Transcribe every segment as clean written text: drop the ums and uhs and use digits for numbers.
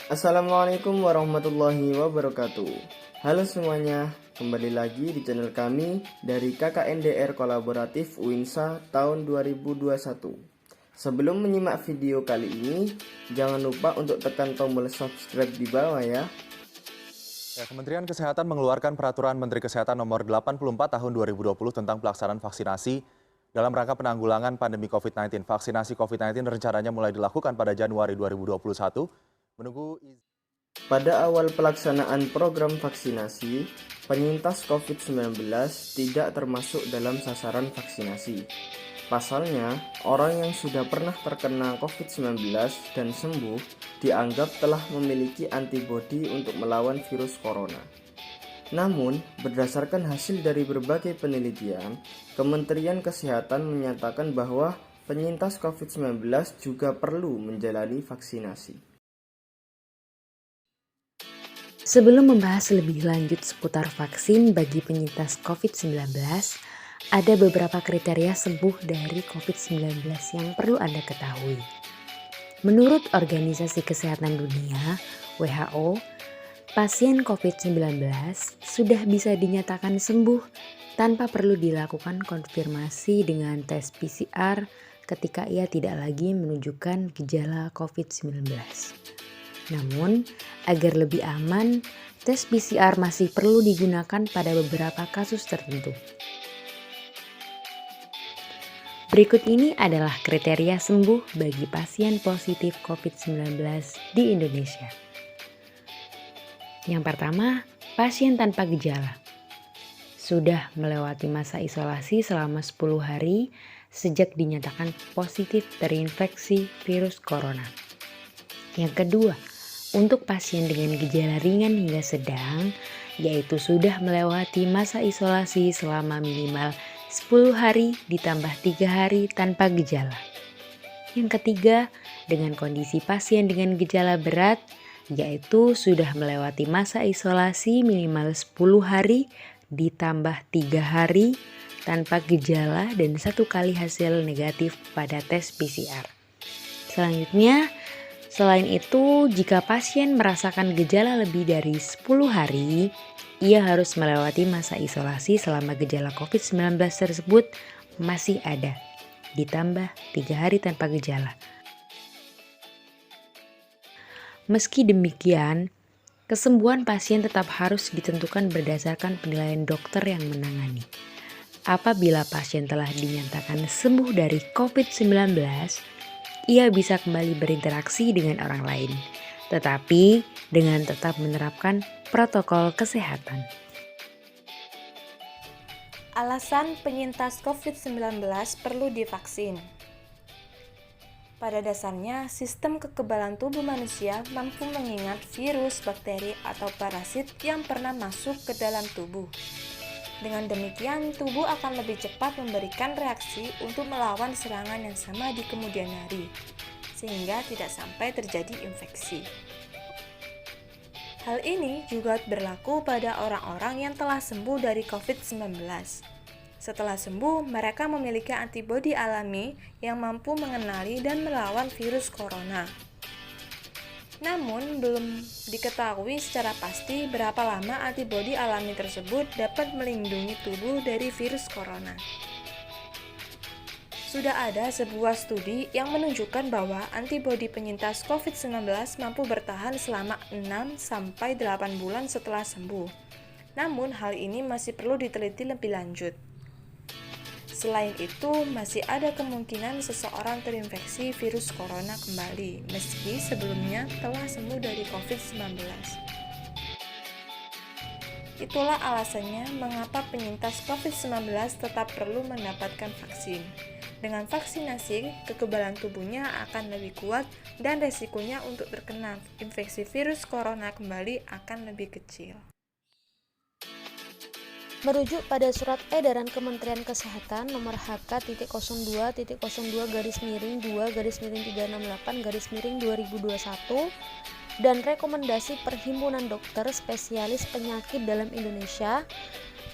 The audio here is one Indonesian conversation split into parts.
Assalamualaikum warahmatullahi wabarakatuh. Halo semuanya, kembali lagi di channel kami dari KKNDR Kolaboratif UINSA tahun 2021. Sebelum menyimak video kali ini, jangan lupa untuk tekan tombol subscribe di bawah ya. Kementerian Kesehatan mengeluarkan Peraturan Menteri Kesehatan Nomor 84 Tahun 2020 tentang pelaksanaan vaksinasi dalam rangka penanggulangan pandemi COVID-19. Vaksinasi COVID-19 rencananya mulai dilakukan pada Januari 2021. Menunggu Pada awal pelaksanaan program vaksinasi, penyintas COVID-19 tidak termasuk dalam sasaran vaksinasi. Pasalnya, orang yang sudah pernah terkena COVID-19 dan sembuh dianggap telah memiliki antibodi untuk melawan virus corona. Namun, berdasarkan hasil dari berbagai penelitian, Kementerian Kesehatan menyatakan bahwa penyintas COVID-19 juga perlu menjalani vaksinasi. Sebelum membahas lebih lanjut seputar vaksin bagi penyintas COVID-19, ada beberapa kriteria sembuh dari COVID-19 yang perlu Anda ketahui. Menurut Organisasi Kesehatan Dunia, WHO, pasien COVID-19 sudah bisa dinyatakan sembuh tanpa perlu dilakukan konfirmasi dengan tes PCR ketika ia tidak lagi menunjukkan gejala COVID-19. Namun, agar lebih aman, tes PCR masih perlu digunakan pada beberapa kasus tertentu. Berikut ini adalah kriteria sembuh bagi pasien positif COVID-19 di Indonesia. Yang pertama, pasien tanpa gejala. Sudah melewati masa isolasi selama 10 hari sejak dinyatakan positif terinfeksi virus corona. Yang kedua, untuk pasien dengan gejala ringan hingga sedang, yaitu sudah melewati masa isolasi selama minimal 10 hari ditambah 3 hari tanpa gejala. Yang ketiga, dengan kondisi pasien dengan gejala berat, yaitu sudah melewati masa isolasi minimal 10 hari ditambah 3 hari tanpa gejala dan 1 kali hasil negatif pada tes PCR. Selanjutnya, selain itu, jika pasien merasakan gejala lebih dari 10 hari, ia harus melewati masa isolasi selama gejala COVID-19 tersebut masih ada, ditambah 3 hari tanpa gejala. Meski demikian, kesembuhan pasien tetap harus ditentukan berdasarkan penilaian dokter yang menangani. Apabila pasien telah dinyatakan sembuh dari COVID-19, ia bisa kembali berinteraksi dengan orang lain, tetapi dengan tetap menerapkan protokol kesehatan. Alasan penyintas COVID-19 perlu divaksin. Pada dasarnya, sistem kekebalan tubuh manusia mampu mengingat virus, bakteri, atau parasit yang pernah masuk ke dalam tubuh. Dengan demikian, tubuh akan lebih cepat memberikan reaksi untuk melawan serangan yang sama di kemudian hari, sehingga tidak sampai terjadi infeksi. Hal ini juga berlaku pada orang-orang yang telah sembuh dari COVID-19. Setelah sembuh, mereka memiliki antibodi alami yang mampu mengenali dan melawan virus corona. Namun, belum diketahui secara pasti berapa lama antibodi alami tersebut dapat melindungi tubuh dari virus corona. Sudah ada sebuah studi yang menunjukkan bahwa antibodi penyintas COVID-19 mampu bertahan selama 6-8 bulan setelah sembuh. Namun, hal ini masih perlu diteliti lebih lanjut. Selain itu, masih ada kemungkinan seseorang terinfeksi virus corona kembali, meski sebelumnya telah sembuh dari COVID-19. Itulah alasannya mengapa penyintas COVID-19 tetap perlu mendapatkan vaksin. Dengan vaksinasi, kekebalan tubuhnya akan lebih kuat dan resikonya untuk terkena infeksi virus corona kembali akan lebih kecil. Merujuk pada Surat Edaran Kementerian Kesehatan Nomor HK.02.02-2-368-2021 dan Rekomendasi Perhimpunan Dokter Spesialis Penyakit dalam Indonesia,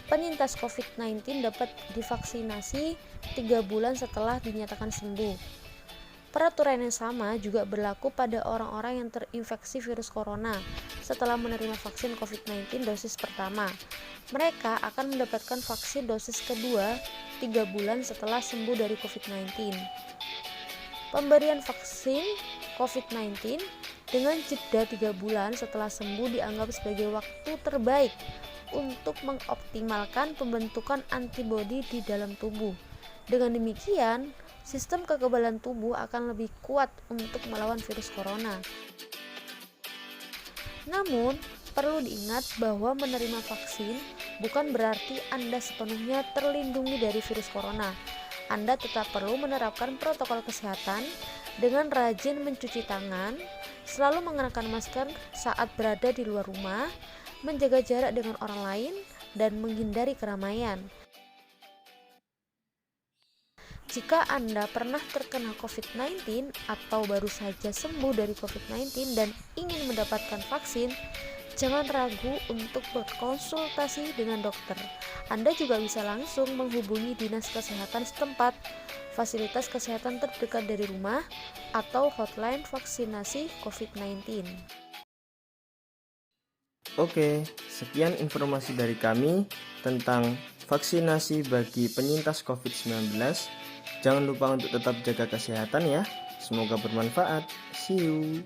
penyintas COVID-19 dapat divaksinasi 3 bulan setelah dinyatakan sembuh. Peraturan yang sama juga berlaku pada orang-orang yang terinfeksi virus corona setelah menerima vaksin COVID-19 dosis pertama. Mereka akan mendapatkan vaksin dosis kedua 3 bulan setelah sembuh dari COVID-19. Pemberian vaksin COVID-19 dengan jeda 3 bulan setelah sembuh dianggap sebagai waktu terbaik untuk mengoptimalkan pembentukan antibodi di dalam tubuh. Dengan demikian, sistem kekebalan tubuh akan lebih kuat untuk melawan virus corona. Namun, perlu diingat bahwa menerima vaksin bukan berarti Anda sepenuhnya terlindungi dari virus corona. Anda tetap perlu menerapkan protokol kesehatan dengan rajin mencuci tangan, selalu mengenakan masker saat berada di luar rumah, menjaga jarak dengan orang lain, dan menghindari keramaian. Jika Anda pernah terkena COVID-19 atau baru saja sembuh dari COVID-19 dan ingin mendapatkan vaksin, jangan ragu untuk berkonsultasi dengan dokter. Anda juga bisa langsung menghubungi dinas kesehatan setempat, fasilitas kesehatan terdekat dari rumah, atau hotline vaksinasi COVID-19. Oke, sekian informasi dari kami tentang vaksinasi bagi penyintas COVID-19. Jangan lupa untuk tetap jaga kesehatan ya. Semoga bermanfaat. See you.